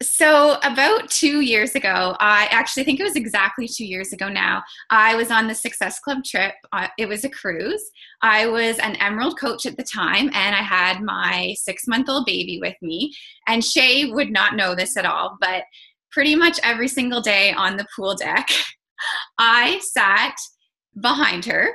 So about 2 years ago, I actually think it was exactly 2 years ago now, I was on the Success Club trip. It was a cruise. I was an Emerald coach at the time, and I had my 6-month-old baby with me. And Shay would not know this at all, but pretty much every single day on the pool deck, I sat behind her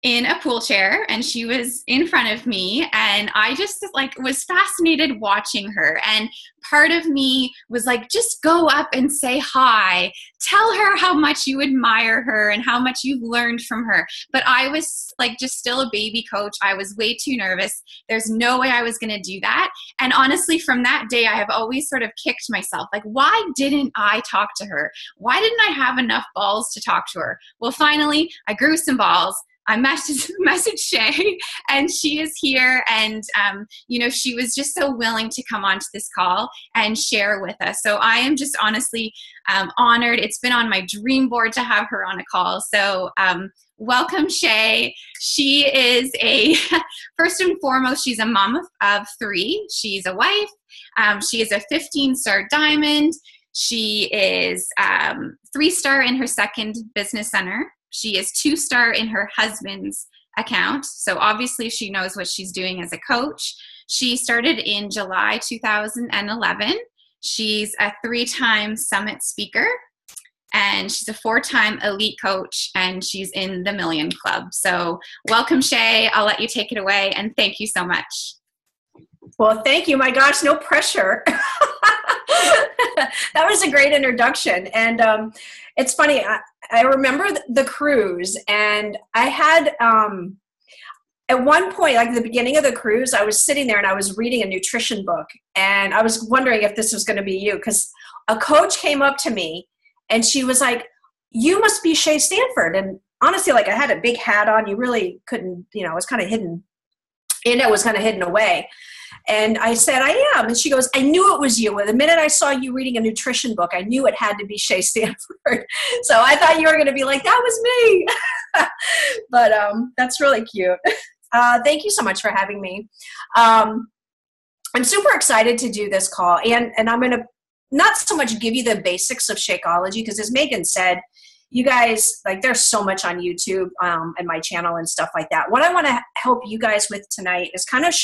in a pool chair and she was in front of me, and I just like was fascinated watching her. And part of me was like, just go up and say hi, tell her how much you admire her and how much you've learned from her. But I was like just still a baby coach. I was way too nervous. There's no way I was going to do that. And honestly, from that day, I have always sort of kicked myself, like, why didn't I talk to her? Why didn't I have enough balls to talk to her? Well, finally I grew some balls. I messaged Shay, and she is here, and she was just so willing to come onto this call and share with us. So I am just honestly honored. It's been on my dream board to have her on a call. So welcome, Shay. She is first and foremost, she's a mom of 3. She's a wife. She is a 15-star diamond. She is 3-star in her second business center. She is 2-star in her husband's account. So obviously she knows what she's doing as a coach. She started in July 2011. She's a 3-time summit speaker, and she's a 4-time elite coach, and she's in the Million Club. So welcome, Shay. I'll let you take it away, and thank you so much. Well, thank you. My gosh, no pressure. That was a great introduction. And it's funny, I remember the cruise, and I had, at one point, like the beginning of the cruise, I was sitting there and I was reading a nutrition book, and I was wondering if this was going to be you, because a coach came up to me and she was like, you must be Shay Stanford. And honestly, like I had a big hat on, you really couldn't, it was kind of hidden, and it was kind of hidden away. And I said, I am. And she goes, I knew it was you. And the minute I saw you reading a nutrition book, I knew it had to be Shay Stanford. So I thought you were going to be like, that was me. But that's really cute. Thank you so much for having me. I'm super excited to do this call. And I'm going to not so much give you the basics of Shakeology, because as Megan said, you guys, like, there's so much on YouTube and my channel and stuff like that. What I want to help you guys with tonight is kind of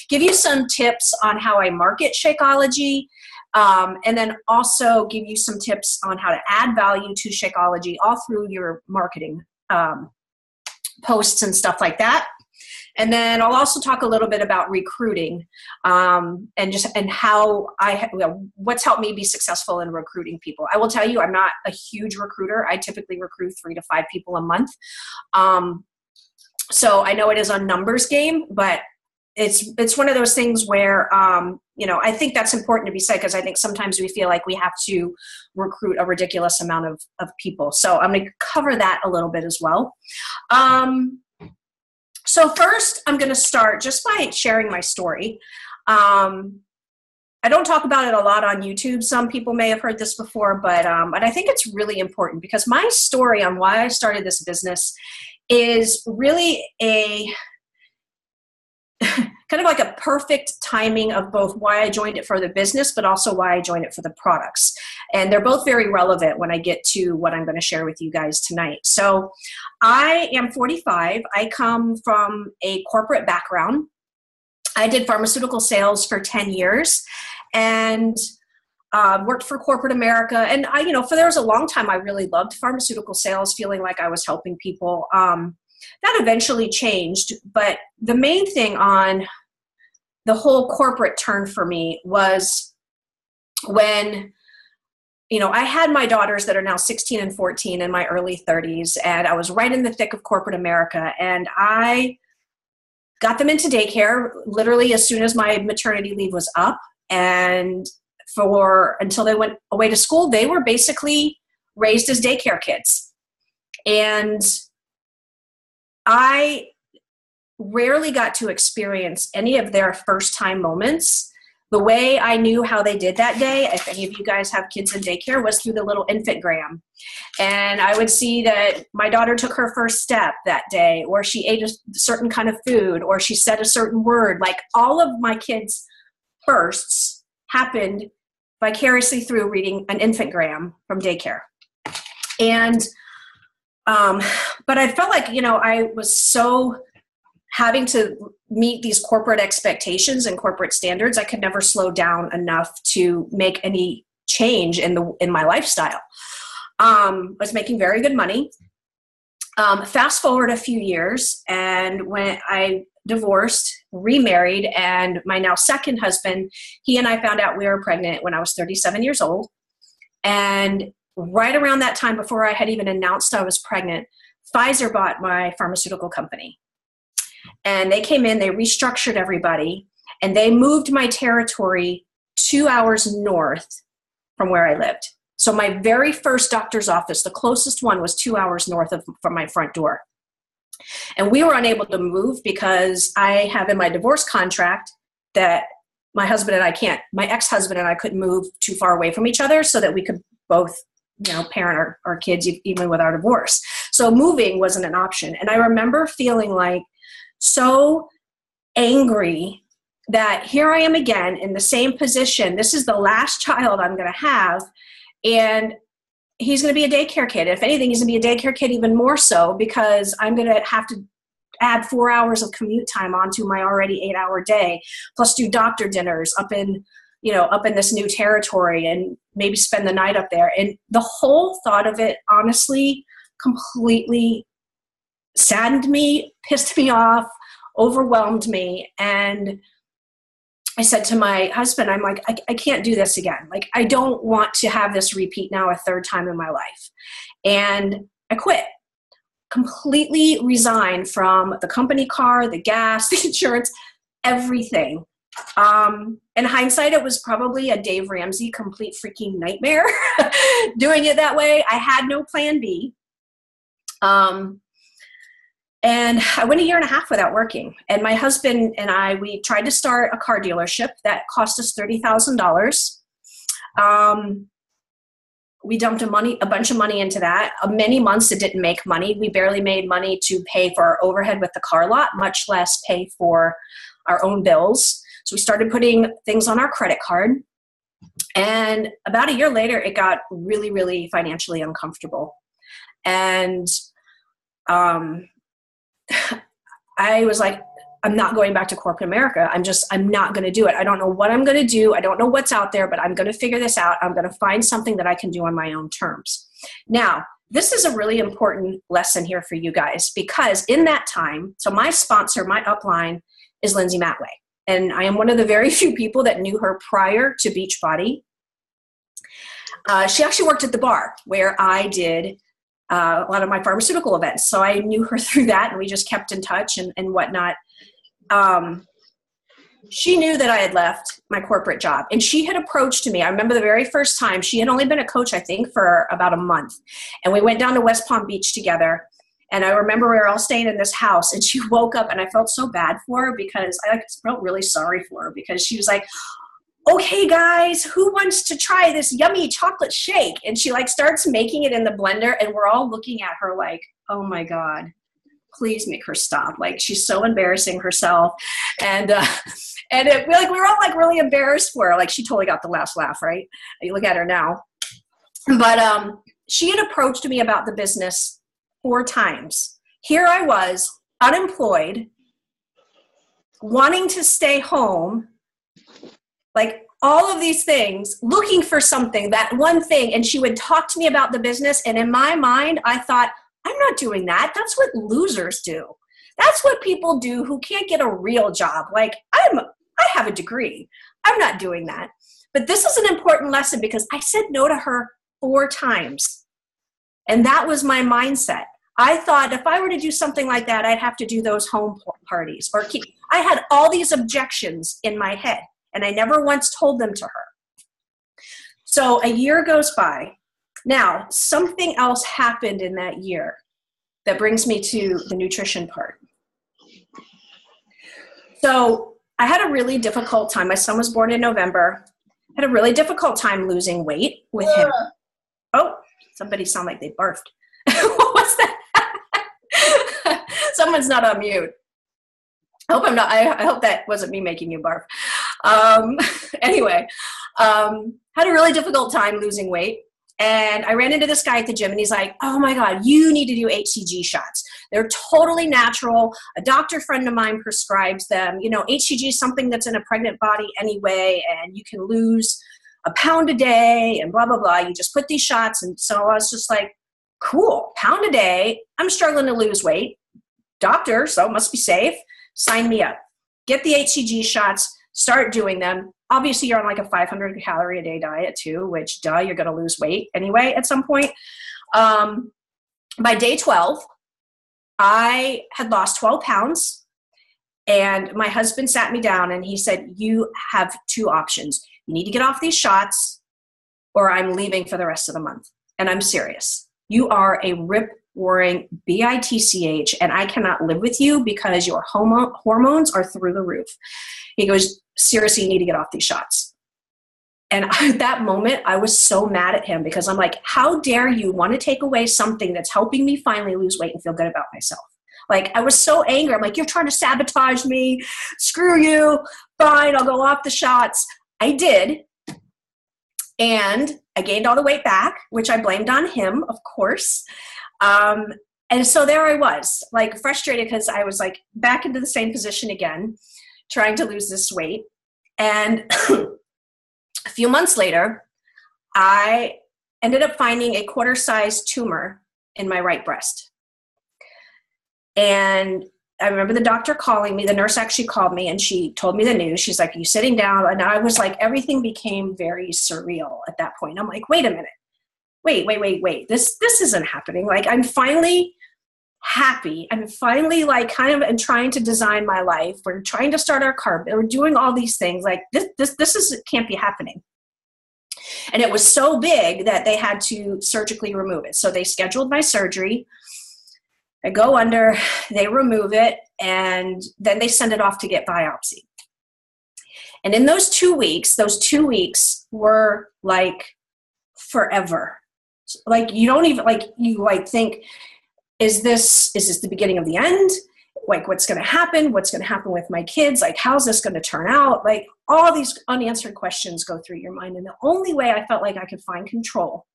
give you some tips on how I market Shakeology, and then also give you some tips on how to add value to Shakeology all through your marketing posts and stuff like that. And then I'll also talk a little bit about recruiting and how what's helped me be successful in recruiting people. I will tell you, I'm not a huge recruiter. I typically recruit 3 to 5 people a month. So I know it is a numbers game, but it's one of those things where, I think that's important to be said, because I think sometimes we feel like we have to recruit a ridiculous amount of people. So I'm going to cover that a little bit as well. So first, I'm going to start just by sharing my story. I don't talk about it a lot on YouTube. Some people may have heard this before, but I think it's really important, because my story on why I started this business is really a kind of like a perfect timing of both why I joined it for the business, but also why I joined it for the products. And they're both very relevant when I get to what I'm going to share with you guys tonight. So I am 45. I come from a corporate background. I did pharmaceutical sales for 10 years and worked for corporate America. And there was a long time I really loved pharmaceutical sales, feeling like I was helping people. That eventually changed, but the main thing on the whole corporate turn for me was when, I had my daughters that are now 16 and 14 in my early 30s, and I was right in the thick of corporate America, and I got them into daycare literally as soon as my maternity leave was up, and until they went away to school, they were basically raised as daycare kids. And I rarely got to experience any of their first time moments. The way I knew how they did that day, if any of you guys have kids in daycare, was through the little infantgram. And I would see that my daughter took her first step that day, or she ate a certain kind of food, or she said a certain word. Like, all of my kids' firsts happened vicariously through reading an infantogram from daycare. And, but I felt like, I was so having to meet these corporate expectations and corporate standards. I could never slow down enough to make any change in my lifestyle. I was making very good money. Fast forward a few years, and when I divorced, remarried, and my now second husband, he and I found out we were pregnant when I was 37 years old. And right around that time, before I had even announced I was pregnant, Pfizer bought my pharmaceutical company. And they came in, they restructured everybody, and they moved my territory 2 hours north from where I lived. So my very first doctor's office, the closest one, was 2 hours north from my front door. And we were unable to move because I have in my divorce contract that my ex-husband and I couldn't move too far away from each other so that we could both, parent our kids even with our divorce. So moving wasn't an option. And I remember feeling like so angry that here I am again in the same position. This is the last child I'm going to have. And he's going to be a daycare kid. If anything, he's going to be a daycare kid even more so, because I'm going to have to add 4 hours of commute time onto my already 8-hour day, plus do doctor dinners up in this new territory and maybe spend the night up there. And the whole thought of it, honestly, completely saddened me, pissed me off, overwhelmed me. And I said to my husband, I'm like, I can't do this again. Like, I don't want to have this repeat now a third time in my life. And I quit. Completely resigned from the company car, the gas, the insurance, everything. In hindsight, it was probably a Dave Ramsey complete freaking nightmare doing it that way. I had no plan B. And I went 1.5 years without working. And my husband and I, we tried to start a car dealership that cost us $30,000. We dumped a bunch of money into that. Many months it didn't make money. We barely made money to pay for our overhead with the car lot, much less pay for our own bills. So we started putting things on our credit card. And about 1 year later, it got really, really financially uncomfortable. And I was like, I'm not going back to corporate America. I'm not going to do it. I don't know what I'm going to do. I don't know what's out there, but I'm going to figure this out. I'm going to find something that I can do on my own terms. Now, this is a really important lesson here for you guys, because in that time, so my sponsor, my upline is Lindsay Matway. And I am one of the very few people that knew her prior to Beachbody. She actually worked at the bar where I did a lot of my pharmaceutical events. So I knew her through that, and we just kept in touch and whatnot. She knew that I had left my corporate job, and she had approached me. I remember the very first time. She had only been a coach, I think, for about a month. And we went down to West Palm Beach together. And I remember we were all staying in this house, and she woke up, and I felt so bad for her, because I felt really sorry for her, because she was like, okay, guys, who wants to try this yummy chocolate shake? And she starts making it in the blender, and we're all looking at her like, oh my God, please make her stop. Like, she's so embarrassing herself. And we were all really embarrassed for her. Like, she totally got the last laugh, right? You look at her now. But she had approached me about the business 4 times. Here I was, unemployed, wanting to stay home, all of these things, looking for something, that one thing. And she would talk to me about the business. And in my mind, I thought, I'm not doing that. That's what losers do. That's what people do who can't get a real job. I have a degree. I'm not doing that. But this is an important lesson, because I said no to her 4 times. And that was my mindset. I thought if I were to do something like that, I'd have to do those home parties. I had all these objections in my head, and I never once told them to her. So 1 year goes by. Now, something else happened in that year that brings me to the nutrition part. So I had a really difficult time. My son was born in November. I had a really difficult time losing weight with him. Oh, somebody sounded like they barfed. What was that? Someone's not on mute. I hope I'm not. I hope that wasn't me making you barf. Anyway, Had a really difficult time losing weight. And I ran into this guy at the gym and he's like, oh my God, you need to do HCG shots. They're totally natural. A doctor friend of mine prescribes them. You know, HCG is something that's in a pregnant body anyway, and you can lose a pound a day and blah, blah, blah. You just put these shots. And so I was just like, cool, pound a day. I'm struggling to lose weight. Doctor, so it must be safe. Sign me up. Get the HCG shots, start doing them. Obviously, you're on like a 500 calorie a day diet too, which duh, you're going to lose weight anyway at some point. By day 12, I had lost 12 pounds, and my husband sat me down and he said, you have two options. You need to get off these shots or I'm leaving for the rest of the month. And I'm serious. You are a rip-roaring bitch, and I cannot live with you because your hormones are through the roof. He goes, seriously, you need to get off these shots. And at that moment, I was so mad at him because I'm like, how dare you want to take away something that's helping me finally lose weight and feel good about myself? Like, I was so angry. I'm like, you're trying to sabotage me. Screw you. Fine, I'll go off the shots. I did. And I gained all the weight back, which I blamed on him, of course. And so there I was, like, frustrated because I was like back into the same position again, trying to lose this weight. And a few months later, I ended up finding a quarter-sized tumor in my right breast. And I remember the doctor calling me. The nurse actually called me and she told me the news. She's like, are you sitting down? And I was like, everything became very surreal at that point. I'm like, wait a minute. Wait. This isn't happening. Like, I'm finally happy. I'm finally like kind of and trying to design my life. We're trying to start our carb. We're doing all these things. Like, this can't be happening. And it was so big that they had to surgically remove it. So they scheduled my surgery. I go under, they remove it, and then they send it off to get biopsy. And in those 2 weeks were like forever. Like, you don't even, like, you like think, is this the beginning of the end? Like, what's going to happen? What's going to happen with my kids? Like, how's this going to turn out? Like, all these unanswered questions go through your mind. And the only way I felt like I could find control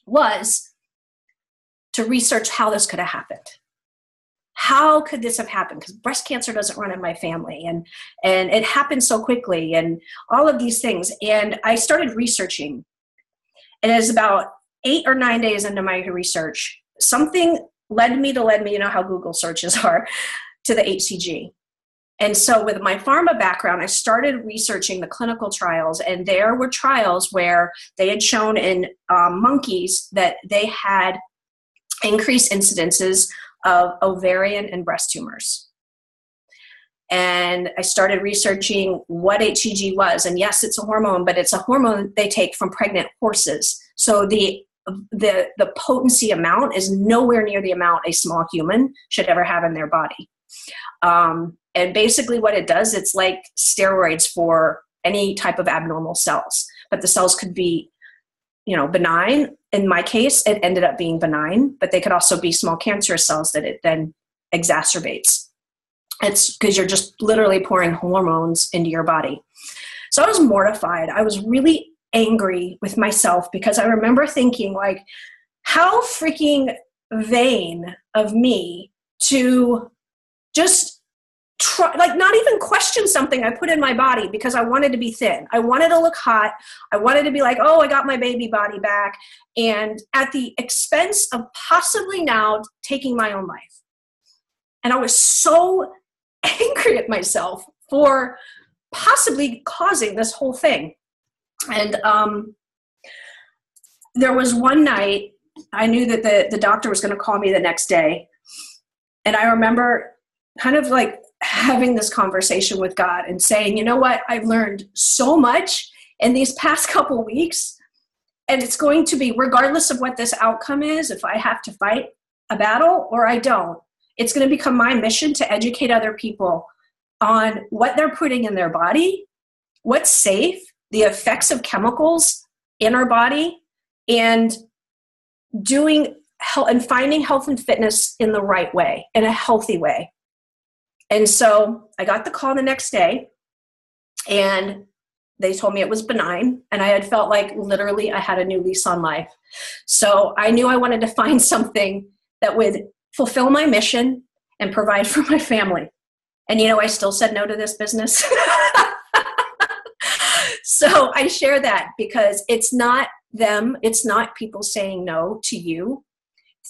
was to research how this could have happened. How could this have happened? Because breast cancer doesn't run in my family, and it happened so quickly, and all of these things. And I started researching, and it was about 8 or 9 days into my research, something led me, you know how Google searches are, to the HCG. And so with my pharma background, I started researching the clinical trials, and there were trials where they had shown in monkeys that they had increased incidences of ovarian and breast tumors. And I started researching what HCG was. And yes, it's a hormone, but it's a hormone they take from pregnant horses. So the potency amount is nowhere near the amount a small human should ever have in their body. And basically what it does, it's like steroids for any type of abnormal cells. But the cells could be, you know, benign. In my case, it ended up being benign, but they could also be small cancerous cells that it then exacerbates. It's because you're just literally pouring hormones into your body. So I was mortified. I was really angry with myself because I remember thinking, like, how freaking vain of me to just try, like, not even question something I put in my body because I wanted to be thin. I wanted to look hot. I wanted to be like, oh, I got my baby body back. And at the expense of possibly now taking my own life. And I was so angry at myself for possibly causing this whole thing. And there was one night, I knew that the doctor was going to call me the next day. And I remember kind of like having this conversation with God and saying, you know what, I've learned so much in these past couple weeks, and it's going to be, regardless of what this outcome is, if I have to fight a battle or I don't, it's going to become my mission to educate other people on what they're putting in their body, what's safe, the effects of chemicals in our body, and doing health and finding health and fitness in the right way, in a healthy way. And so I got the call the next day, and They told me it was benign, and I had felt like literally I had a new lease on life. So I knew I wanted to find something that would fulfill my mission and provide for my family. And I still said no to this business. So I share that because it's not them. It's not people saying no to you.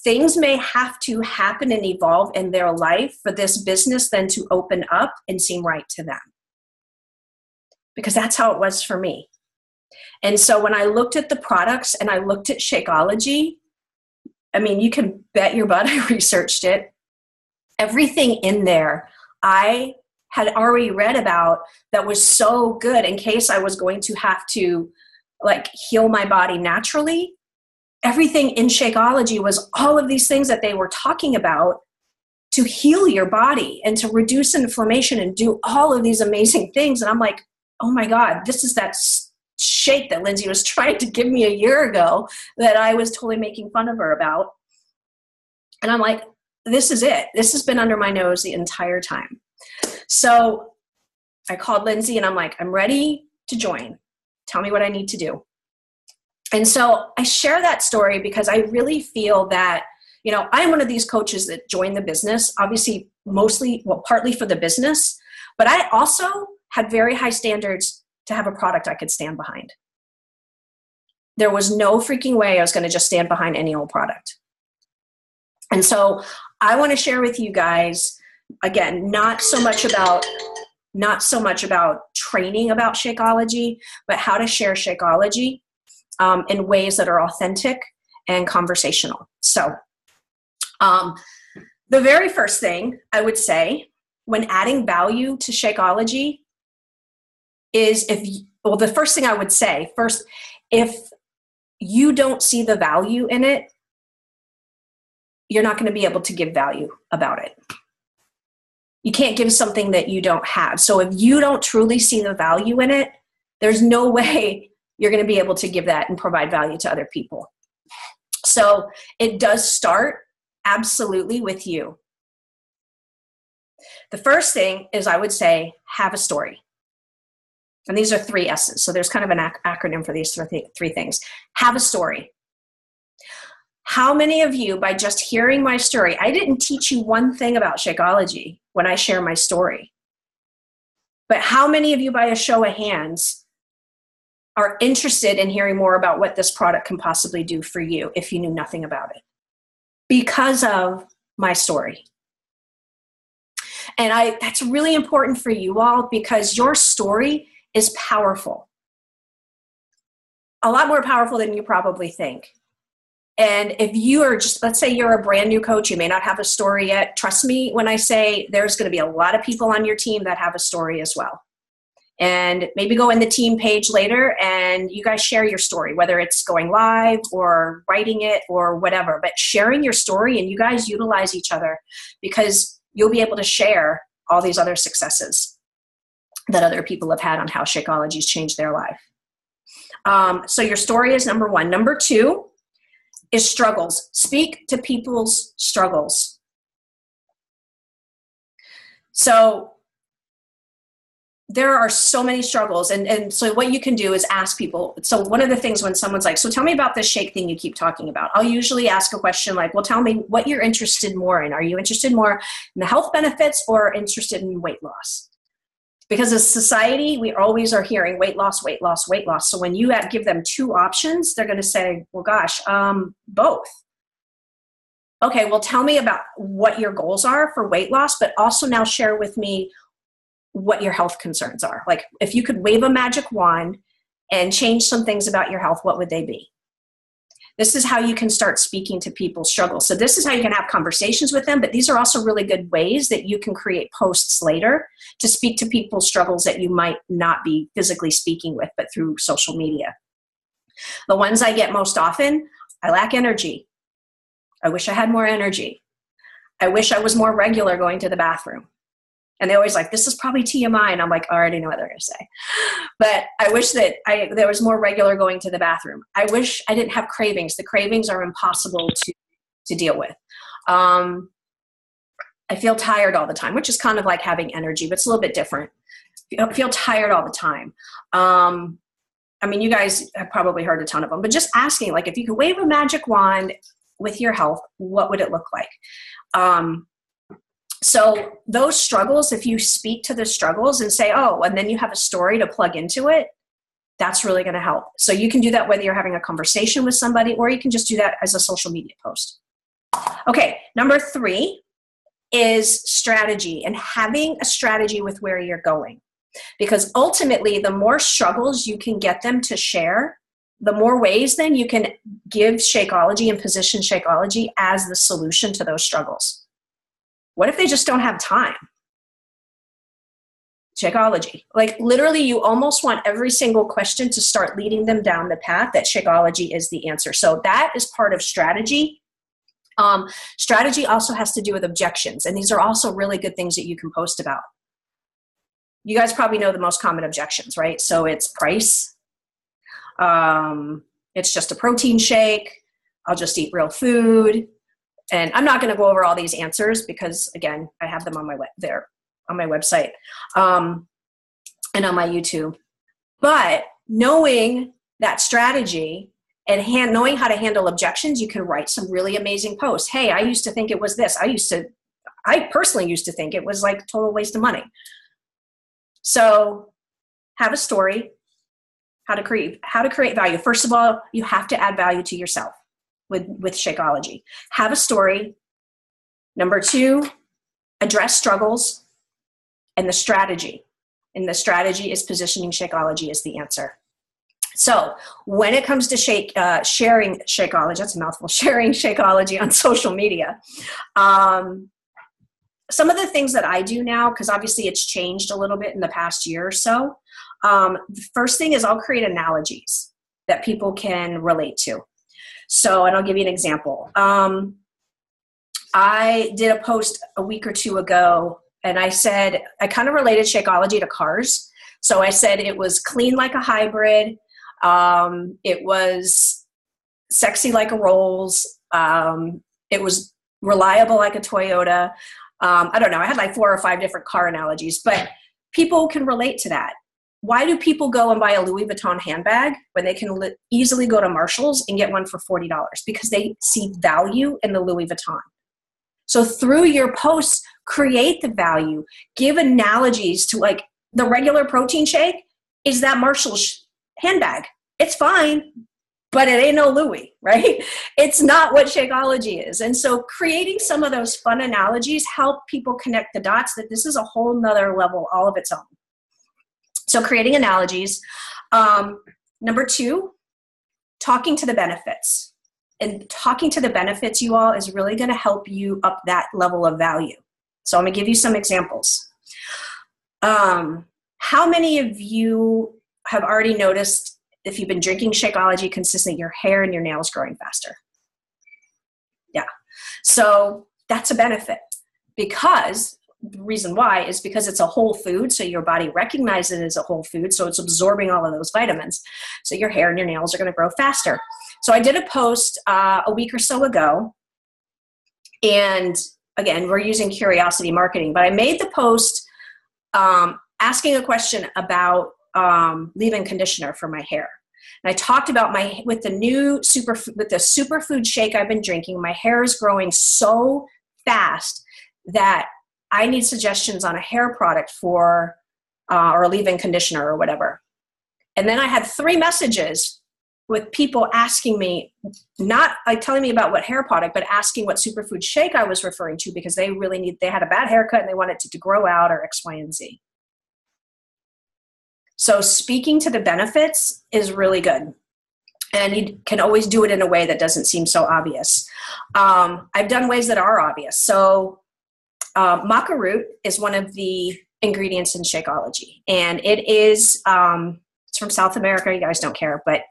Things may have to happen and evolve in their life for this business then to open up and seem right to them. Because that's how it was for me. And so when I looked at the products and I looked at Shakeology, I mean, you can bet your butt I researched it. Everything in there I had already read about that was so good in case I was going to have to heal my body naturally. Everything in Shakeology was all of these things that they were talking about to heal your body and to reduce inflammation and do all of these amazing things. And I'm like, oh my God, this is that shake that Lindsay was trying to give me a year ago that I was totally making fun of her about. And I'm like, this is it. This has been under my nose the entire time. So I called Lindsay and I'm like, I'm ready to join. Tell me what I need to do. And so I share that story because I really feel that, I'm one of these coaches that joined the business, obviously partly for the business, but I also had very high standards to have a product I could stand behind. There was no freaking way I was going to just stand behind any old product. And so I want to share with you guys, again, not so much about training about Shakeology, but how to share Shakeology in ways that are authentic and conversational. So the very first thing I would say when adding value to Shakeology is the first thing I would say, if you don't see the value in it, you're not going to be able to give value about it. You can't give something that you don't have. So if you don't truly see the value in it, there's no way you're going to be able to give that and provide value to other people. So it does start absolutely with you. The first thing is I would say, have a story. And these are 3 S's. So there's kind of an acronym for these 3 things. Have a story. How many of you, by just hearing my story, I didn't teach you one thing about Shakeology when I share my story. But how many of you, by a show of hands, are interested in hearing more about what this product can possibly do for you if you knew nothing about it? Because of my story. And that's really important for you all because your story is powerful. A lot more powerful than you probably think. And if you are let's say you're a brand new coach, you may not have a story yet. Trust me when I say there's going to be a lot of people on your team that have a story as well. And maybe go in the team page later and you guys share your story, whether it's going live or writing it or whatever. But sharing your story and you guys utilize each other because you'll be able to share all these other successes that other people have had on how Shakeology's changed their life. So your story is number 1. Number 2 is struggles. Speak to people's struggles. So there are so many struggles. And so what you can do is ask people. So one of the things when someone's like, so tell me about this shake thing you keep talking about. I'll usually ask a question like, well, tell me what you're interested more in. Are you interested more in the health benefits or interested in weight loss? Because as society, we always are hearing weight loss, weight loss, weight loss. So when you give them 2 options, they're going to say, well, gosh, both. Okay, well, tell me about what your goals are for weight loss, but also now share with me what your health concerns are. Like if you could wave a magic wand and change some things about your health, what would they be? This is how you can start speaking to people's struggles. So this is how you can have conversations with them, but these are also really good ways that you can create posts later to speak to people's struggles that you might not be physically speaking with, but through social media. The ones I get most often, I lack energy. I wish I had more energy. I wish I was more regular going to the bathroom. And they always like, this is probably TMI. And I'm like, I already know what they're going to say. But I wish that there was more regular going to the bathroom. I wish I didn't have cravings. The cravings are impossible to deal with. I feel tired all the time, which is kind of like having energy, but it's a little bit different. feel tired all the time. I mean, you guys have probably heard a ton of them, but just asking, like, if you could wave a magic wand with your health, what would it look like? So those struggles, if you speak to the struggles and say, oh, and then you have a story to plug into it, that's really going to help. So you can do that whether you're having a conversation with somebody, or you can just do that as a social media post. Okay, number 3 is strategy, and having a strategy with where you're going. Because ultimately, the more struggles you can get them to share, the more ways then you can give Shakeology and position Shakeology as the solution to those struggles. What if they just don't have time? Shakeology. Like, literally, you almost want every single question to start leading them down the path that Shakeology is the answer. So that is part of strategy. Strategy also has to do with objections, and these are also really good things that you can post about. You guys probably know the most common objections, right? So it's price. It's just a protein shake. I'll just eat real food. And I'm not going to go over all these answers because, again, I have them on my website and on my YouTube. But knowing that strategy and knowing how to handle objections, you can write some really amazing posts. Hey, I used to think it was this. I personally used to think it was like a total waste of money. So have a story, how to create value. First of all, you have to add value to yourself with Shakeology. Have a story. Number 2, address struggles and the strategy. And the strategy is positioning Shakeology as the answer. So when it comes to sharing Shakeology, that's a mouthful, sharing Shakeology on social media, some of the things that I do now, because obviously it's changed a little bit in the past year or so, the first thing is I'll create analogies that people can relate to. So, and I'll give you an example. I did a post a week or 2 ago, and I said, I kind of related Shakeology to cars. So I said it was clean like a hybrid. It was sexy like a Rolls. It was reliable like a Toyota. I don't know. I had like 4 or 5 different car analogies, but people can relate to that. Why do people go and buy a Louis Vuitton handbag when they can easily go to Marshall's and get one for $40? Because they see value in the Louis Vuitton. So through your posts, create the value. Give analogies to, like, the regular protein shake is that Marshall's handbag. It's fine, but it ain't no Louis, right? It's not what Shakeology is. And so creating some of those fun analogies help people connect the dots that this is a whole nother level all of its own. So creating analogies. Number 2, talking to the benefits. And talking to the benefits, you all, is really going to help you up that level of value. So I'm going to give you some examples. How many of you have already noticed, if you've been drinking Shakeology consistently, your hair and your nails growing faster? Yeah. So that's a benefit, because the reason why is because it's a whole food. So your body recognizes it as a whole food. So it's absorbing all of those vitamins. So your hair and your nails are going to grow faster. So I did a post a week or so ago. And again, we're using curiosity marketing, but I made the post asking a question about leave-in conditioner for my hair. And I talked about with the superfood shake I've been drinking, my hair is growing so fast that I need suggestions on a hair product for, or a leave-in conditioner or whatever. And then I had 3 messages with people asking me, not like telling me about what hair product, but asking what superfood shake I was referring to, because they had a bad haircut and they wanted it to grow out, or X, Y, and Z. So speaking to the benefits is really good. And you can always do it in a way that doesn't seem so obvious. I've done ways that are obvious. So maca root is one of the ingredients in Shakeology. And it is, it's from South America. You guys don't care, but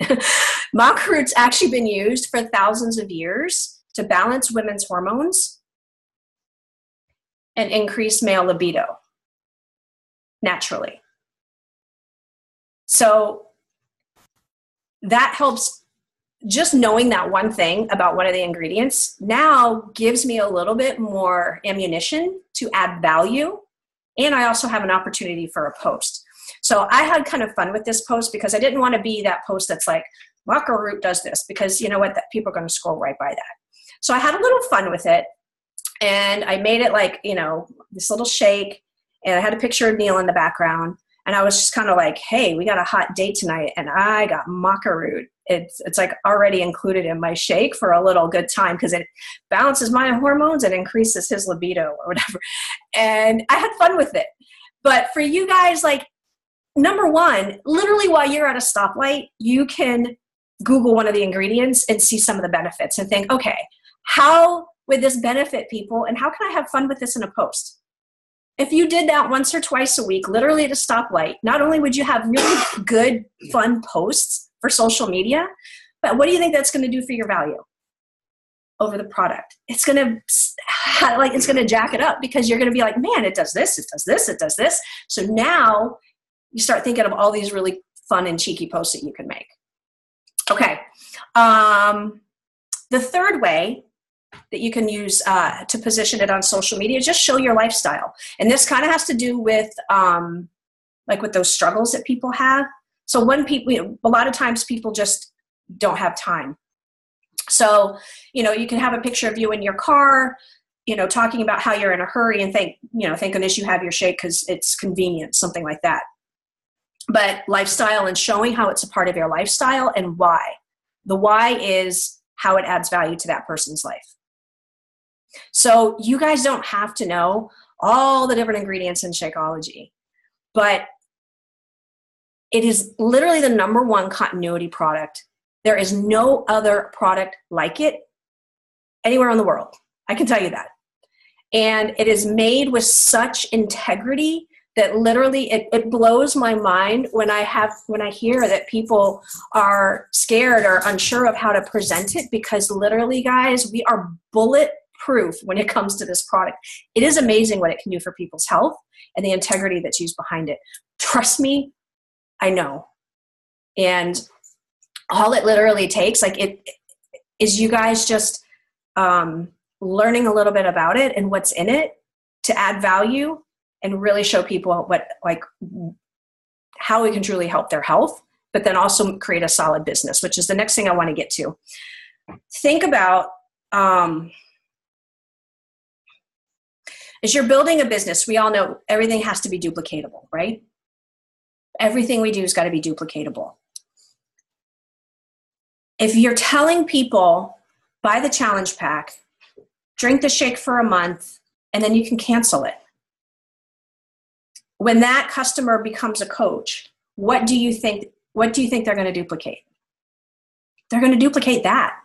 maca root's actually been used for thousands of years to balance women's hormones and increase male libido naturally. So that helps. Just knowing that one thing about one of the ingredients now gives me a little bit more ammunition to add value. And I also have an opportunity for a post. So I had kind of fun with this post because I didn't want to be that post that's like, maca root does this, because you know what, that people are going to scroll right by that. So I had a little fun with it, and I made it like, you know, this little shake, and I had a picture of Neil in the background, and I was just kind of like, hey, we got a hot date tonight, and I got maca root. It's like already included in my shake for a little good time because it balances my hormones and increases his libido or whatever. And I had fun with it. But for you guys, like, number one, literally while you're at a stoplight, you can Google one of the ingredients and see some of the benefits and think, okay, how would this benefit people, and how can I have fun with this in a post? If you did that once or twice a week, literally at a stoplight, not only would you have really good, fun posts for social media, but what do you think that's going to do for your value over the product? It's going to jack it up, because you're going to be like, man, it does this, it does this, it does this. So now you start thinking of all these really fun and cheeky posts that you can make. Okay. The third way that you can use to position it on social media is just show your lifestyle. And this kind of has to do with like with those struggles that people have. So when people, you know, a lot of times people just don't have time. So, you know, you can have a picture of you in your car, you know, talking about how you're in a hurry, and thank goodness you have your shake because it's convenient, something like that. But lifestyle, and showing how it's a part of your lifestyle and why. The why is how it adds value to that person's life. So you guys don't have to know all the different ingredients in Shakeology, but it is literally the number one continuity product. There is no other product like it anywhere in the world. I can tell you that. And it is made with such integrity that literally it blows my mind when I hear that people are scared or unsure of how to present it, because literally, guys, we are bulletproof when it comes to this product. It is amazing what it can do for people's health and the integrity that's used behind it. Trust me, I know. And all it literally takes, like, it is you guys just learning a little bit about it and what's in it to add value and really show people how we can truly help their health, but then also create a solid business, which is the next thing I want to get to. Think about, as you're building a business, we all know everything has to be duplicatable, right? Everything we do has got to be duplicatable. If you're telling people, buy the challenge pack, drink the shake for a month, and then you can cancel it. When that customer becomes a coach, what do you think they're going to duplicate? They're going to duplicate that.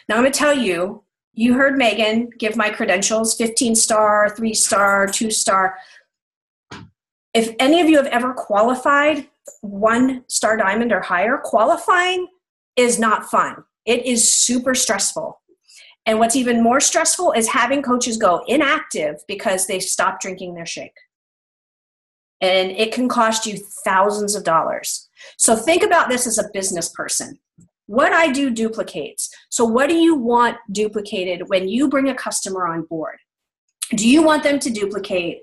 Now I'm going to tell you, you heard Megan give my credentials, 15-star, 3-star, 2-star. If any of you have ever qualified 1-star diamond or higher, qualifying is not fun. It is super stressful. And what's even more stressful is having coaches go inactive because they stopped drinking their shake. And it can cost you thousands of dollars. So think about this as a business person. What I do duplicates. So what do you want duplicated when you bring a customer on board? Do you want them to duplicate,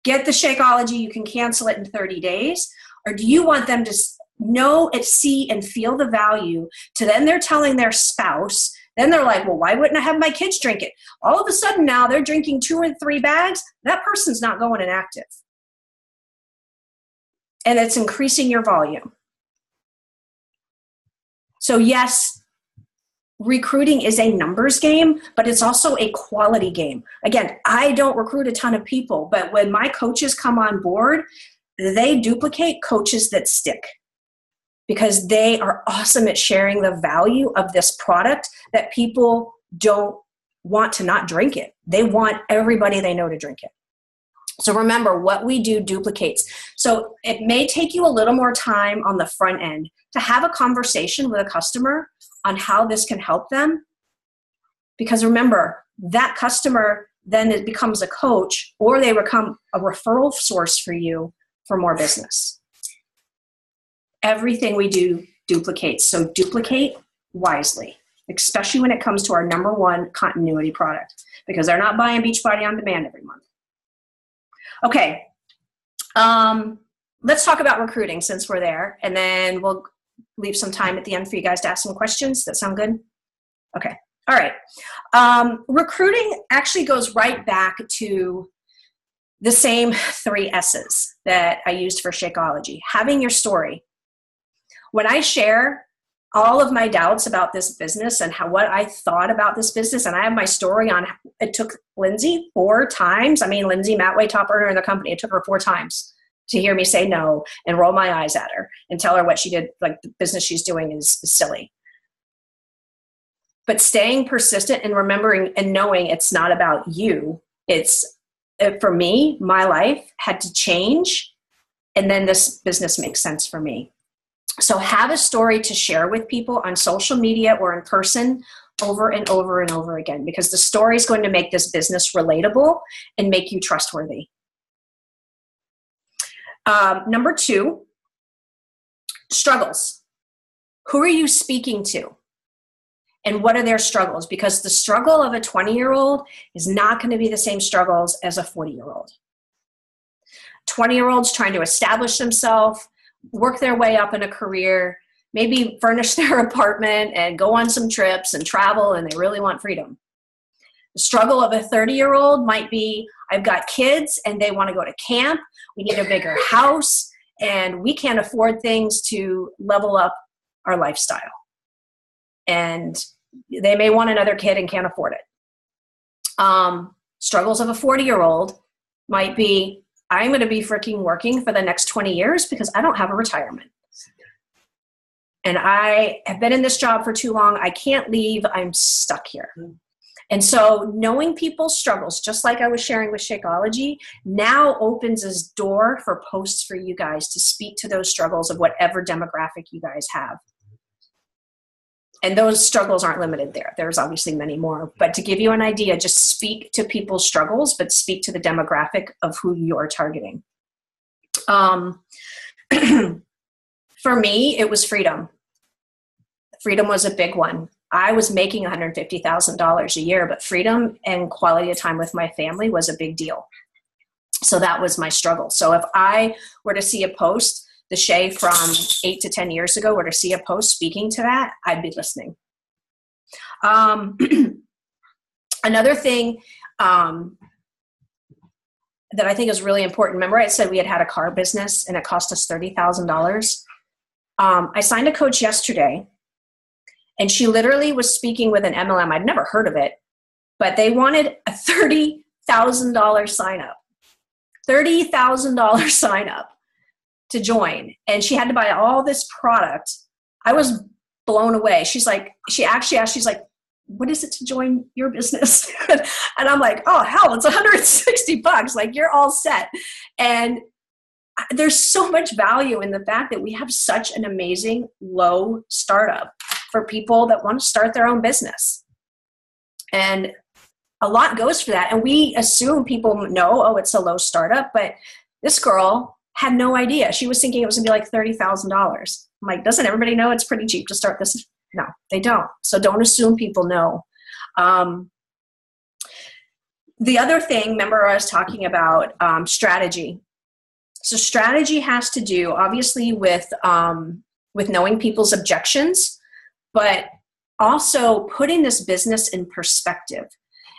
get the Shakeology, you can cancel it in 30 days? Or do you want them to know, see, and feel the value to then they're telling their spouse, then they're like, well, why wouldn't I have my kids drink it? All of a sudden now they're drinking 2 or 3 bags. That person's not going inactive. And it's increasing your volume. So yes, recruiting is a numbers game, but it's also a quality game. Again, I don't recruit a ton of people, but when my coaches come on board, they duplicate coaches that stick because they are awesome at sharing the value of this product that people don't want to not drink it. They want everybody they know to drink it. So remember, what we do duplicates. So it may take you a little more time on the front end to have a conversation with a customer on how this can help them. Because remember, that customer then it becomes a coach, or they become a referral source for you for more business. Everything we do duplicates. So duplicate wisely, especially when it comes to our number one continuity product, because they're not buying Beachbody on demand every month. Okay, let's talk about recruiting since we're there, and then we'll leave some time at the end for you guys to ask some questions. That sound good? Okay. All right. Recruiting actually goes right back to the same 3 S's that I used for Shakeology. Having your story. When I share all of my doubts about this business and what I thought about this business, and I have my story on, it took Lindsay 4 times. I mean, Lindsay Matway, top earner in the company, it took her 4 times to hear me say no and roll my eyes at her and tell her what she did, like the business she's doing is silly. But staying persistent and remembering and knowing it's not about you. For me, my life had to change, and then this business makes sense for me. So have a story to share with people on social media or in person over and over and over again, because the story is going to make this business relatable and make you trustworthy. Number 2, struggles. Who are you speaking to? And what are their struggles? Because the struggle of a 20-year-old is not going to be the same struggles as a 40-year-old. 20-year-olds trying to establish themselves, work their way up in a career, maybe furnish their apartment and go on some trips and travel, and they really want freedom. The struggle of a 30-year-old might be, I've got kids and they want to go to camp, we need a bigger house, and we can't afford things to level up our lifestyle. And they may want another kid and can't afford it. Struggles of a 40-year-old might be, I'm going to be freaking working for the next 20 years because I don't have a retirement. And I have been in this job for too long. I can't leave. I'm stuck here. And so knowing people's struggles, just like I was sharing with Shakeology, now opens this door for posts for you guys to speak to those struggles of whatever demographic you guys have. And those struggles aren't limited there. There's obviously many more. But to give you an idea, just speak to people's struggles, but speak to the demographic of who you're targeting. For me, it was freedom. Freedom was a big one. I was making $150,000 a year, but freedom and quality of time with my family was a big deal. So that was my struggle. So if I were to see a post, the Shay from 8 to 10 years ago were to see a post speaking to that, I'd be listening. Another thing that I think is really important. Remember I said we had a car business and it cost us $30,000. I signed a coach yesterday, and she literally was speaking with an MLM. I'd never heard of it, but they wanted a $30,000 sign up. $30,000 sign up to join. And she had to buy all this product. I was blown away. She actually asked, she's like, what is it to join your business? And I'm like, oh, hell, it's $160. Like, you're all set. And there's so much value in the fact that we have such an amazing low startup for people that want to start their own business. And a lot goes for that. And we assume people know, oh, it's a low startup, but this girl had no idea. She was thinking it was going to be like $30,000. I'm like, doesn't everybody know it's pretty cheap to start this? No, they don't. So don't assume people know. The other thing, remember I was talking about strategy. So strategy has to do obviously with knowing people's objections, but also putting this business in perspective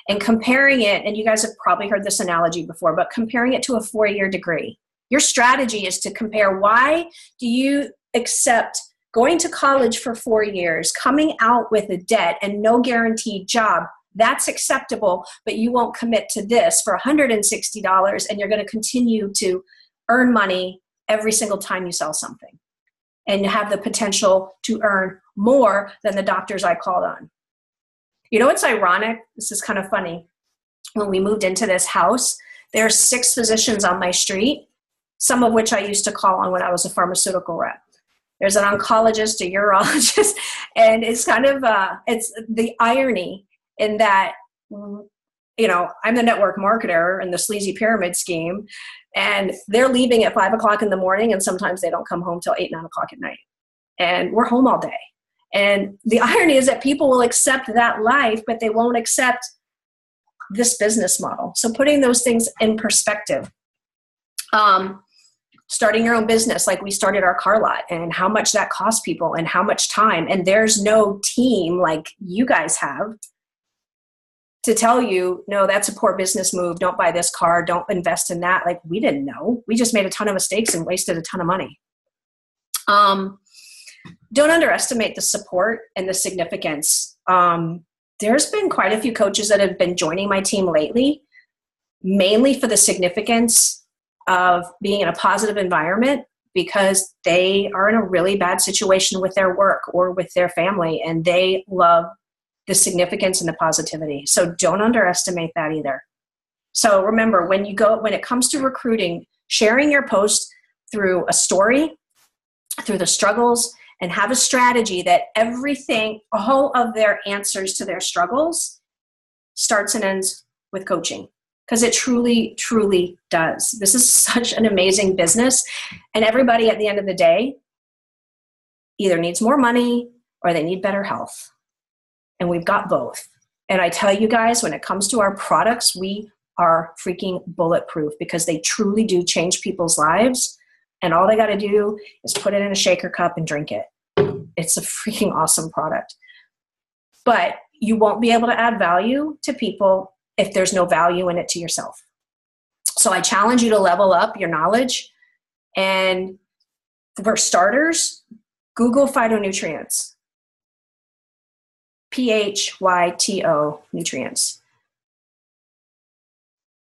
and comparing it. And you guys have probably heard this analogy before, but comparing it to a 4-year degree. Your strategy is to compare, why do you accept going to college for 4 years, coming out with a debt and no guaranteed job? That's acceptable, but you won't commit to this for $160, and you're going to continue to earn money every single time you sell something and have the potential to earn more than the doctors I called on. You know what's ironic? This is kind of funny. When we moved into this house, there are 6 physicians on my street, some of which I used to call on when I was a pharmaceutical rep. There's an oncologist, a urologist, and it's kind of, it's the irony in that, you know, I'm the network marketer in the sleazy pyramid scheme, and they're leaving at 5 o'clock in the morning, and sometimes they don't come home till 8, 9 o'clock at night. And we're home all day. And the irony is that people will accept that life, but they won't accept this business model. So putting those things in perspective. starting your own business, like we started our car lot, and how much that costs people and how much time. And there's no team like you guys have to tell you, no, that's a poor business move. Don't buy this car. Don't invest in that. Like, we didn't know. We just made a ton of mistakes and wasted a ton of money. Don't underestimate the support and the significance. There's been quite a few coaches that have been joining my team lately, mainly for the significance of being in a positive environment, because they are in a really bad situation with their work or with their family, and they love the significance and the positivity. So don't underestimate that either. So remember, when it comes to recruiting, sharing your post through a story, through the struggles, and have a strategy that everything, all of their answers to their struggles starts and ends with coaching. Because it truly, truly does. This is such an amazing business. And everybody at the end of the day either needs more money or they need better health. And we've got both. And I tell you guys, when it comes to our products, we are freaking bulletproof, because they truly do change people's lives. And all they got to do is put it in a shaker cup and drink it. It's a freaking awesome product. But you won't be able to add value to people if there's no value in it to yourself. So I challenge you to level up your knowledge. And for starters, Google phytonutrients. PHYTO nutrients.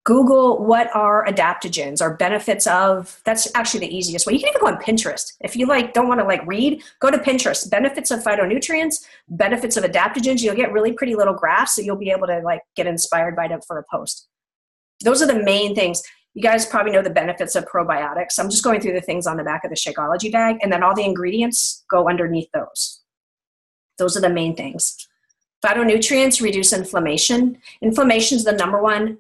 Google what are adaptogens or benefits of, that's actually the easiest way. You can even go on Pinterest. If you don't want to read, go to Pinterest. Benefits of phytonutrients, benefits of adaptogens. You'll get really pretty little graphs, so you'll be able to get inspired by them for a post. Those are the main things. You guys probably know the benefits of probiotics. I'm just going through the things on the back of the Shakeology bag, and then all the ingredients go underneath those. Those are the main things. Phytonutrients reduce inflammation. Inflammation is the number one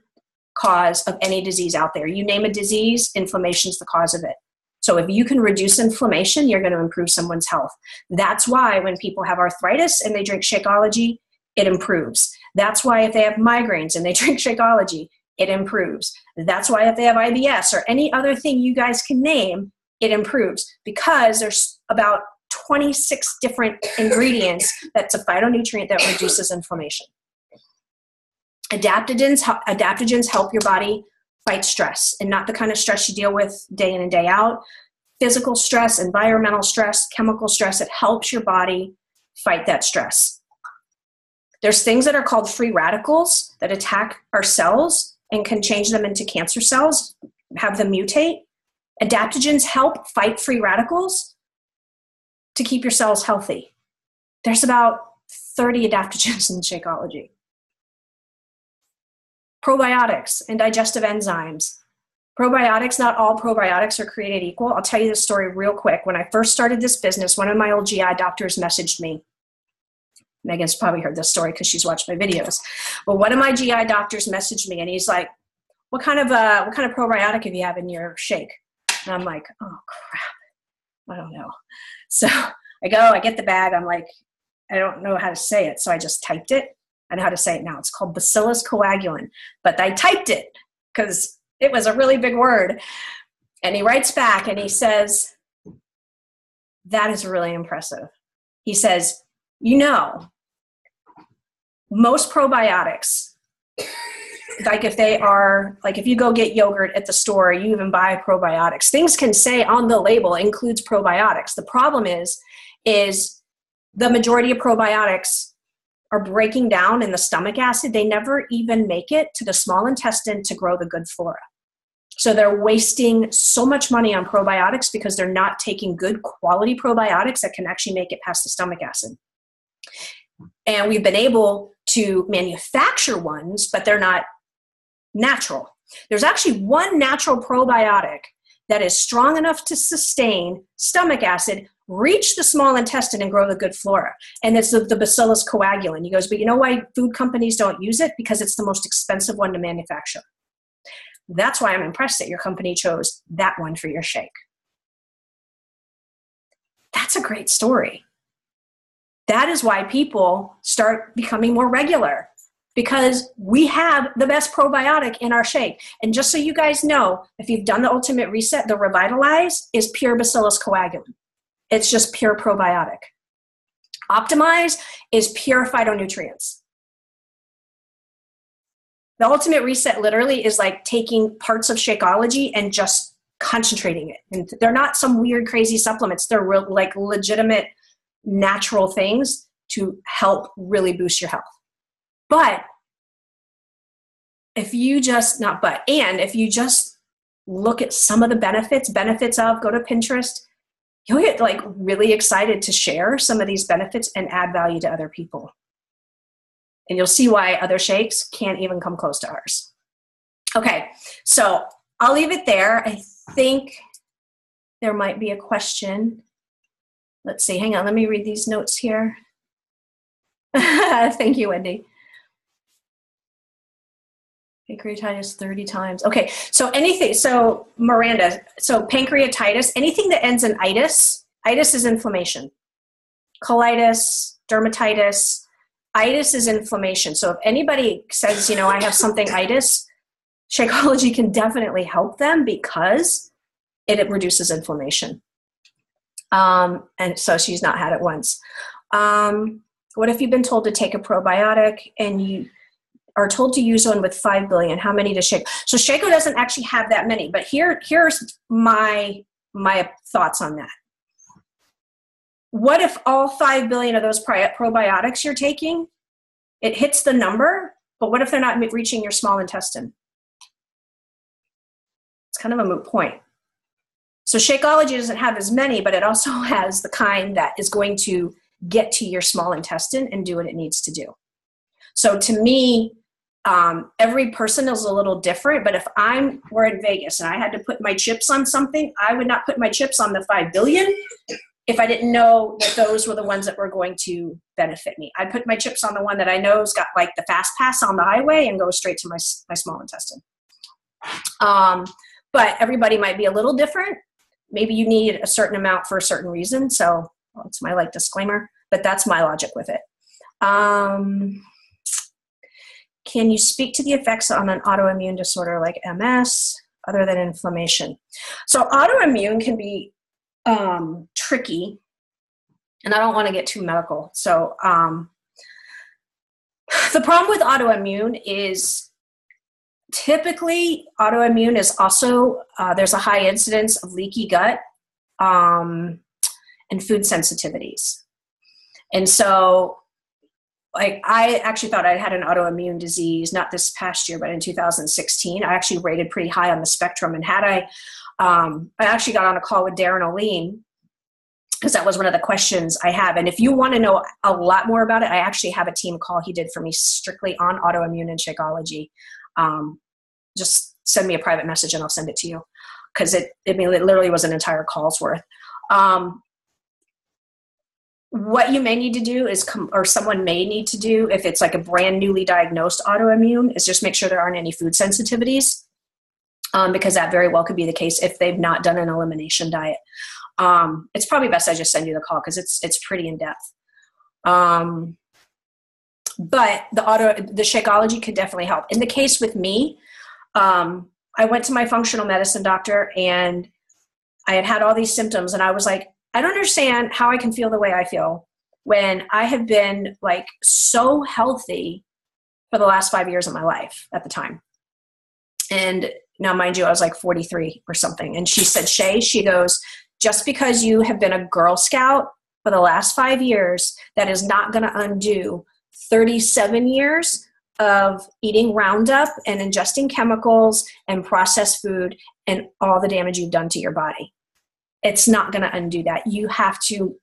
cause of any disease out there. You name a disease, inflammation is the cause of it. So if you can reduce inflammation, you're going to improve someone's health. That's why when people have arthritis and they drink Shakeology, it improves. That's why if they have migraines and they drink Shakeology, it improves. That's why if they have IBS or any other thing you guys can name, it improves, because there's about 26 different ingredients that's a phytonutrient that reduces inflammation. Adaptogens help your body fight stress, and not the kind of stress you deal with day in and day out. Physical stress, environmental stress, chemical stress. It helps your body fight that stress. There's things that are called free radicals that attack our cells and can change them into cancer cells, have them mutate. Adaptogens help fight free radicals to keep your cells healthy. There's about 30 adaptogens in Shakeology. Probiotics and digestive enzymes. Probiotics, not all probiotics are created equal. I'll tell you this story real quick. When I first started this business, one of my old GI doctors messaged me. Megan's probably heard this story because she's watched my videos. But one of my GI doctors messaged me, and he's like, what kind of probiotic have you have in your shake? And I'm like, oh crap, I don't know. So I get the bag. I'm like, I don't know how to say it. So I just typed it. I know how to say it now. It's called Bacillus coagulin. But I typed it because it was a really big word. And he writes back and he says, that is really impressive. He says, most probiotics, if you go get yogurt at the store, you even buy probiotics. Things can say on the label includes probiotics. The problem is the majority of probiotics are breaking down in the stomach acid. They never even make it to the small intestine to grow the good flora. So they're wasting so much money on probiotics because they're not taking good quality probiotics that can actually make it past the stomach acid. And we've been able to manufacture ones, but they're not natural. There's actually one natural probiotic that is strong enough to sustain stomach acid, reach the small intestine, and grow the good flora. And it's the Bacillus coagulin. He goes, but you know why food companies don't use it? Because it's the most expensive one to manufacture. That's why I'm impressed that your company chose that one for your shake. That's a great story. That is why people start becoming more regular because we have the best probiotic in our shake. And just so you guys know, if you've done the Ultimate Reset, the Revitalize is pure Bacillus coagulum. It's just pure probiotic. Optimize is pure phytonutrients. The Ultimate Reset literally is like taking parts of Shakeology and just concentrating it. And they're not some weird, crazy supplements. They're real, like legitimate, natural things to help really boost your health. But if you just, if you just look at some of the benefits of, go to Pinterest, you'll get like really excited to share some of these benefits and add value to other people. And you'll see why other shakes can't even come close to ours. Okay, so I'll leave it there. I think there might be a question. Let's see, hang on, let me read these notes here. Thank you, Wendy. Pancreatitis 30 times. Okay, so Miranda, so pancreatitis, anything that ends in itis is inflammation. Colitis, dermatitis, itis is inflammation. So if anybody says, I have something itis, Shakeology can definitely help them because it reduces inflammation. And so she's not had it once. What if you've been told to take a probiotic and you are told to use one with 5 billion? How many does Shake? So Shakeco doesn't actually have that many, but here's my thoughts on that. What if all 5 billion of those probiotics you're taking, it hits the number, but what if they're not reaching your small intestine? It's kind of a moot point. So Shakeology doesn't have as many, but it also has the kind that is going to get to your small intestine and do what it needs to do. So to me, every person is a little different, but if we're in Vegas and I had to put my chips on something, I would not put my chips on the 5 billion if I didn't know that those were the ones that were going to benefit me. I'd put my chips on the one that I know has got like the fast pass on the highway and go straight to my small intestine. But everybody might be a little different. Maybe you need a certain amount for a certain reason. So it's my disclaimer, but that's my logic with it. Can you speak to the effects on an autoimmune disorder like MS other than inflammation? So autoimmune can be tricky, and I don't want to get too medical. So the problem with autoimmune is typically autoimmune is also, there's a high incidence of leaky gut and food sensitivities. And so I actually thought I had an autoimmune disease, not this past year, but in 2016. I actually rated pretty high on the spectrum. And I actually got on a call with Darren O'Lean because that was one of the questions I have. And if you want to know a lot more about it, I actually have a team call he did for me strictly on autoimmune and Shakeology. Just send me a private message and I'll send it to you because it literally was an entire call's worth. What you may need to do is or someone may need to do if it's like a brand newly diagnosed autoimmune is just make sure there aren't any food sensitivities because that very well could be the case if they've not done an elimination diet. It's probably best I just send you the call because it's pretty in depth. But the Shakeology could definitely help. In the case with me, I went to my functional medicine doctor and I had all these symptoms and I was like, I don't understand how I can feel the way I feel when I have been so healthy for the last 5 years of my life at the time. And now, mind you, I was 43 or something. And she said, Shay, she goes, just because you have been a Girl Scout for the last 5 years, that is not going to undo 37 years of eating Roundup and ingesting chemicals and processed food and all the damage you've done to your body. It's not going to undo that. You have to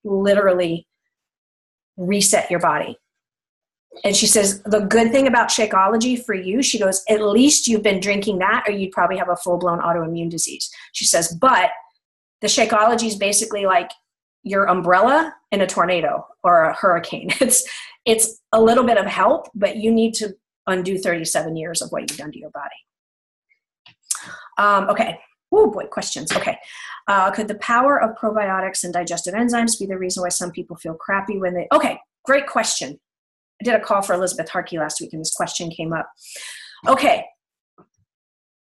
literally reset your body. And she says, the good thing about Shakeology for you, she goes, at least you've been drinking that or you'd probably have a full-blown autoimmune disease. She says, but the Shakeology is basically like your umbrella in a tornado or a hurricane. It's a little bit of help, but you need to undo 37 years of what you've done to your body. Okay. Oh boy, questions. Okay. Could the power of probiotics and digestive enzymes be the reason why some people feel crappy when okay, great question. did a call for Elizabeth Harkey last week, and this question came up. Okay.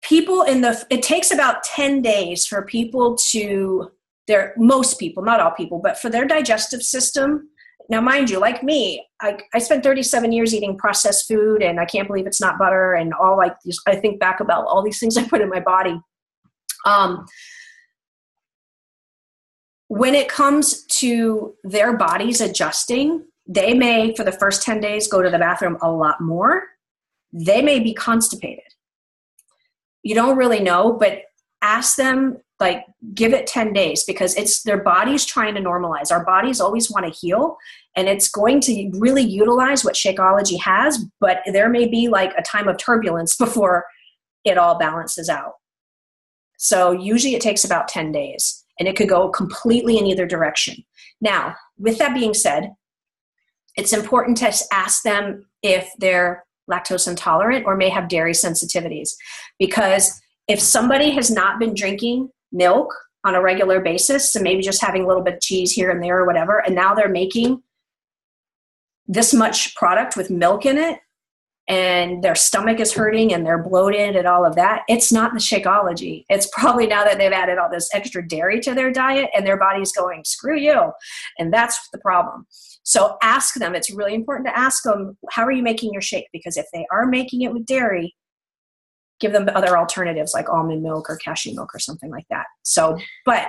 It takes about 10 days for people most people, not all people, but for their digestive system. Now, mind you, like me, I spent 37 years eating processed food, and I can't believe it's not butter, and all like these, I think back about all these things I put in my body. When it comes to their bodies adjusting, they may, for the first 10 days, go to the bathroom a lot more. They may be constipated. You don't really know, but ask them, like, give it 10 days, because it's their body's trying to normalize. Our bodies always want to heal, and it's going to really utilize what Shakeology has, but there may be like a time of turbulence before it all balances out. So usually it takes about 10 days, and it could go completely in either direction. Now, with that being said, it's important to ask them if they're lactose intolerant or may have dairy sensitivities, because if somebody has not been drinking milk on a regular basis, and maybe just having a little bit of cheese here and there or whatever, and now they're making this much product with milk in it, and their stomach is hurting and they're bloated and all of that, it's not the Shakeology. It's probably now that they've added all this extra dairy to their diet and their body's going, screw you. And that's the problem. So ask them. It's really important to ask them, how are you making your shake? Because if they are making it with dairy, give them other alternatives like almond milk or cashew milk or something like that. So, but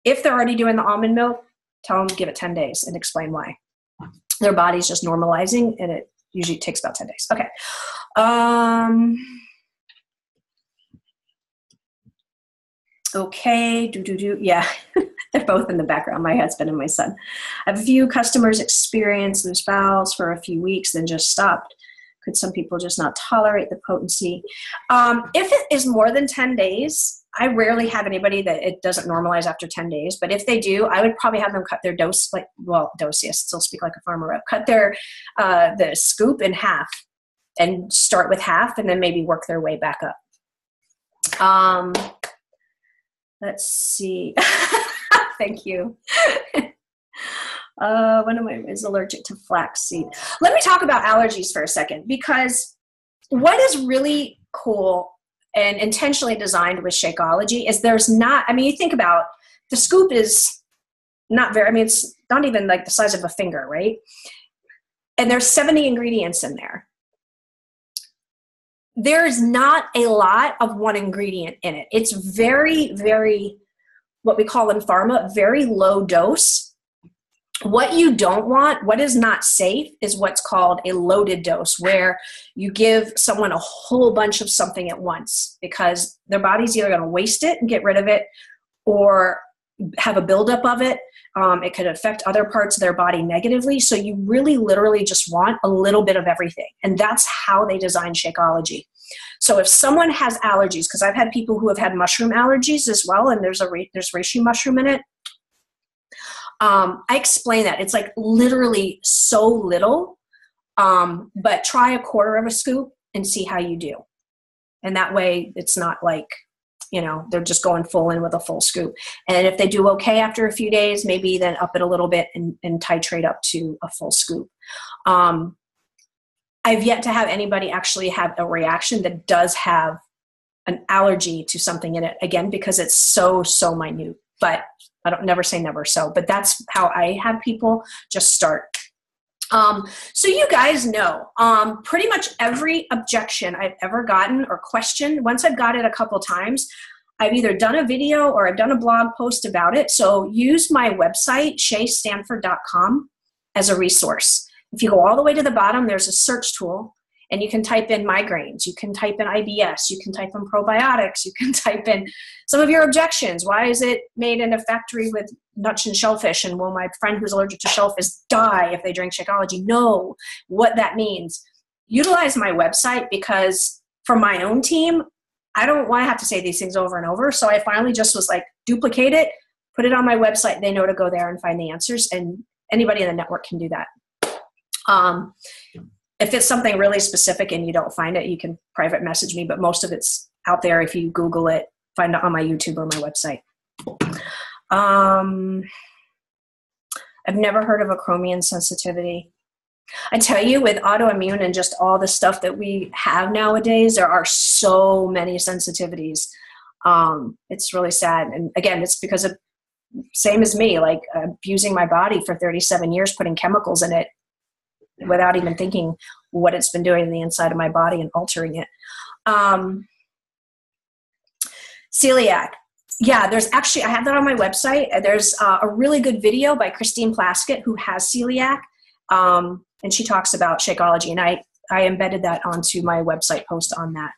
if they're already doing the almond milk, tell them, give it 10 days and explain why. Their body's just normalizing, and it usually takes about 10 days. Okay. Okay. Yeah. They're both in the background, my husband and my son. I have a few customers experience lose bowels for a few weeks, then just stopped. Could some people just not tolerate the potency? If it is more than 10 days, I rarely have anybody that it doesn't normalize after 10 days. But if they do, I would probably have them cut their dose, yes, still speak like a farmer rep, cut their, the scoop in half and start with half and then maybe work their way back up. Let's see. Thank you. One of my is allergic to flaxseed. Let me talk about allergies for a second, because what is really cool and intentionally designed with Shakeology is you think about the scoop is not very, it's not even like the size of a finger, right? And there's 70 ingredients in there. There's not a lot of one ingredient in it. It's very, very, what we call in pharma, very low dose. What you don't want, what is not safe, is what's called a loaded dose, where you give someone a whole bunch of something at once, because their body's either going to waste it and get rid of it or have a buildup of it. It could affect other parts of their body negatively. So you really literally just want a little bit of everything. And that's how they design Shakeology. So if someone has allergies, because I've had people who have had mushroom allergies as well, and there's reishi mushroom in it. I explain that. It's like literally so little, but try a quarter of a scoop and see how you do. And that way it's not like, they're just going full in with a full scoop. And if they do okay after a few days, maybe then up it a little bit and titrate up to a full scoop. I've yet to have anybody actually have a reaction that does have an allergy to something in it, again, because it's so minute. But I don't never say never. But that's how I have people just start. So you guys know, pretty much every objection I've ever gotten or question, once I've got it a couple times, I've either done a video or I've done a blog post about it. So use my website, ShayStanford.com, as a resource. If you go all the way to the bottom, there's a search tool. And you can type in migraines, you can type in IBS, you can type in probiotics, you can type in some of your objections. Why is it made in a factory with nuts and shellfish? And will my friend who's allergic to shellfish die if they drink Shakeology? No, what that means. Utilize my website, because for my own team, I don't want to have to say these things over and over. So I finally just was like, duplicate it, put it on my website. They know to go there and find the answers. And anybody in the network can do that. If it's something really specific and you don't find it, you can private message me, but most of it's out there. If you Google it, find it on my YouTube or my website. I've never heard of a chromium sensitivity. I tell you, with autoimmune and just all the stuff that we have nowadays, there are so many sensitivities. It's really sad. And again, it's because of, same as me, like abusing my body for 37 years, putting chemicals in it without even thinking what it's been doing in the inside of my body and altering it. Celiac. Yeah, there's actually, I have that on my website. There's a really good video by Christine Plaskett who has celiac. And she talks about Shakeology, and I embedded that onto my website post on that.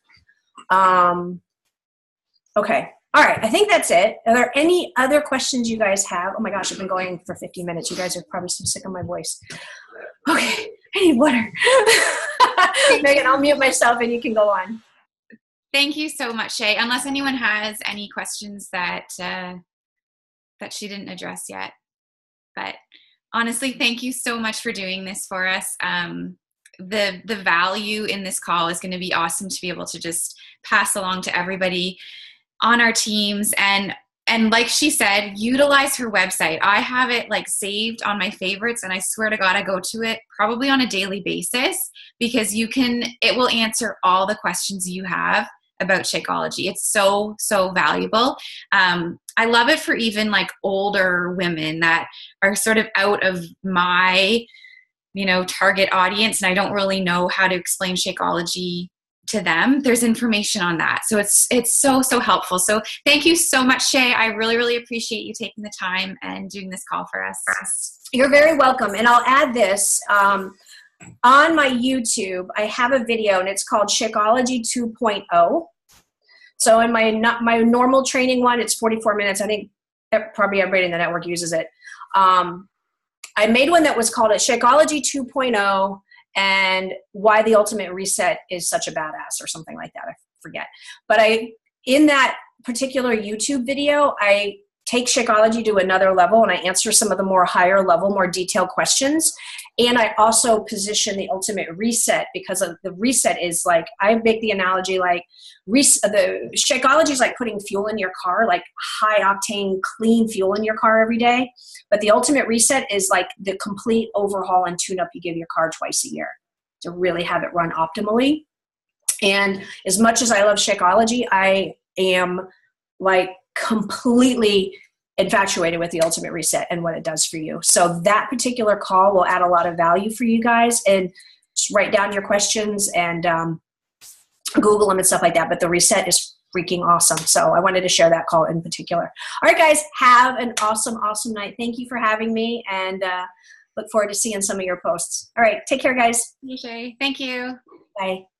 Okay. All right. I think that's it. Are there any other questions you guys have? Oh my gosh, I've been going for 50 minutes. You guys are probably so sick of my voice. Okay. I need water. Megan, I'll mute myself and you can go on. Thank you so much, Shay. Unless anyone has any questions that that she didn't address yet. But honestly, thank you so much for doing this for us. The value in this call is going to be awesome to be able to just pass along to everybody on our teams. And like she said, utilize her website. I have it like saved on my favorites, and I swear to God, I go to it probably on a daily basis because it will answer all the questions you have about Shakeology. It's so, so valuable. I love it for even like older women that are sort of out of my, target audience, and I don't really know how to explain Shakeology to them. There's information on that. So it's so, so helpful. So thank you so much, Shay. I really, really appreciate you taking the time and doing this call for us. You're very welcome. And I'll add this, on my YouTube, I have a video and it's called Shakeology 2.0. So in my normal training one, it's 44 minutes. I think probably everybody in the network uses it. I made one that was called a Shakeology 2.0 and why the ultimate reset is such a badass or something like that. I forget. But in that particular YouTube video, I take Shakeology to another level and I answer some of the more higher level, more detailed questions. And I also position the ultimate reset because of the reset is like, I make the analogy like the Shakeology is like putting fuel in your car, like high octane, clean fuel in your car every day. But the ultimate reset is like the complete overhaul and tune up you give your car twice a year to really have it run optimally. And as much as I love Shakeology, I am like completely infatuated with the ultimate reset and what it does for you. So that particular call will add a lot of value for you guys, and just write down your questions and Google them and stuff like that. But the reset is freaking awesome. So I wanted to share that call in particular. All right, guys, have an awesome, awesome night. Thank you for having me, and look forward to seeing some of your posts. All right, take care, guys. Okay, thank you. Bye.